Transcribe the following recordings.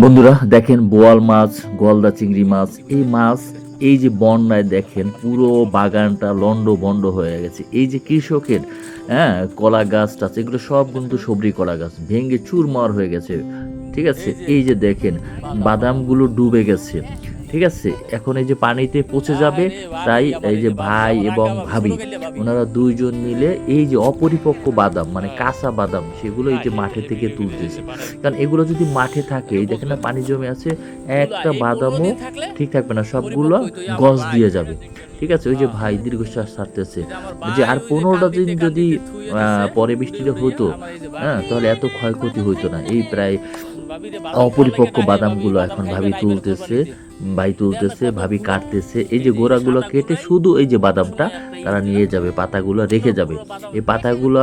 বন্ধুরা দেখেন বোয়াল মাছ, গলদা চিংড়ি মাছ, এই মাছ এই যে বন্যায় দেখেন পুরো বাগানটা লন্ডভন্ড হয়ে গেছে। এই যে কৃষকের কলা গাছ টাছ এগুলো সব কিন্তু সবরি কলা গাছ ভেঙে চুরমার হয়ে গেছে। ঠিক আছে, এই যে দেখেন বাদামগুলো ডুবে গেছে। ঠিক আছে, এখন এই যে পানিতে পচে যাবে, তাই এই যে ভাই এবং ভাবি ওনারা দুইজন মিলে এই যে অপরিপক্ক বাদাম মানে কাঁচা বাদাম সেগুলো এই যে মাঠে থেকে তুলতেছে। কারণ এগুলো যদি মাঠে থাকে, এই দেখেন না পানি জমে আছে, একটা বাদামও ঠিক থাকবে না, সবগুলো গছ দিয়ে যাবে। ঠিক আছে, ওই যে ভাই দীর্ঘশ্বাস ছাড়তেছে যে আর 15টা দিন যদি পরে বৃষ্টিটা হতো, তাহলে এত ক্ষয়ক্ষতি হইতো না। এই প্রায় অপরিপক্ক বাদামগুলো এখন ভাবি তুলতেছে, ভাই তুলতেছে, ভাবি কাটতেছে। এই যে গোড়াগুলো কেটে শুধু এই যে বাদামটা তারা নিয়ে যাবে, পাতাগুলো রেখে যাবে। এই পাতাগুলো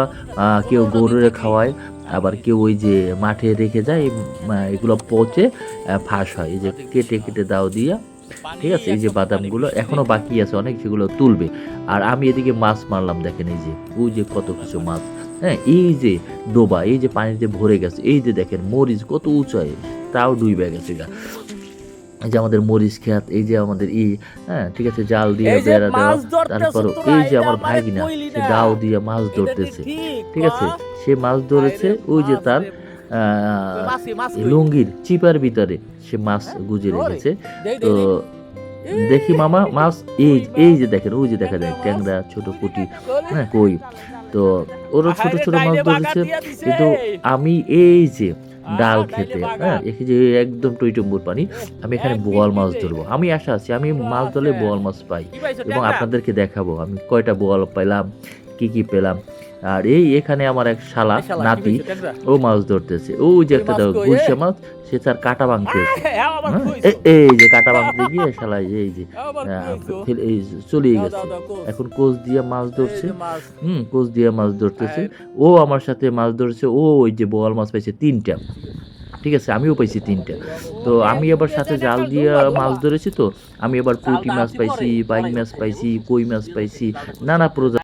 কেউ গরুরে খাওয়ায়, আবার কেউ ওই যে মাঠে রেখে যায়। এগুলো পচে ফাঁস হয়, এই যে কেটে কেটে দাও দিয়া। ঠিক আছে, এই যে বাদামগুলো এখনো বাকি আছে অনেক, সেগুলো তুলবে। আর আমি এদিকে মাছ মারলাম, দেখেন এই যে ওই যে কত কিছু মাছ। হ্যাঁ, এই যে ডোবা, এই যে পানিতে ভরে গেছে, এই যে দেখেন মরিচ কত উঁচায়, তাও ডুবে গেছে গা। এই যে আমাদের মরিচ খেত, এই যে আমাদের ঠিক আছে, জাল দিয়ে বেড়া দেওয়া। তারপর এই যে আমার ভাগিনা, সে দাও দিয়ে মাছ ধরতেছে। ঠিক আছে, সে মাছ ধরেছে, ওই যে তার লুঙ্গির চিপার ভিতরে সে মাছ গুজে রেখেছে। তো দেখি মামা মাছ, এই এই যে দেখেন, ওই যে দেখা যায় ট্যাংরা, ছোট পুঁটি, কই। তো ওরা ছোট ছোট মাছ ধরেছে, কিন্তু আমি এই যে ডাল খেতে, এই যে একদম টইটম্বুর পানি, আমি এখানে বোয়াল মাছ ধরবো। আমি আশা আছি আমি মাছ ধরলে বোয়াল মাছ পাই, এবং আপনাদেরকে দেখাবো আমি কয়টা বোয়াল পেলাম, কি কি পেলাম। আর এই এখানে আমার এক শালা নাতি, ও মাছ ধরতেছে। ও যে একটা গুলশা মাছ, সে তার কাটা ভাঙতেছে। এই যে কাটা ভাঙতে গিয়ে শালা এই যে এই চলে গেছে। এখন কোচ দিয়ে মাছ ধরছে, কোচ দিয়ে মাছ ধরতেছে। ও আমার সাথে মাছ ধরছে, ও ওই যে বোয়াল মাছ পাইছে 3টা। ঠিক আছে, আমিও পাইছি 3টা। তো আমি আবার সাথে জাল দিয়ে মাছ ধরেছি, তো আমি আবার পুঁটি মাছ পাইছি, বাইং মাছ পাইছি, কই মাছ পাইছি, নানা প্রজাতির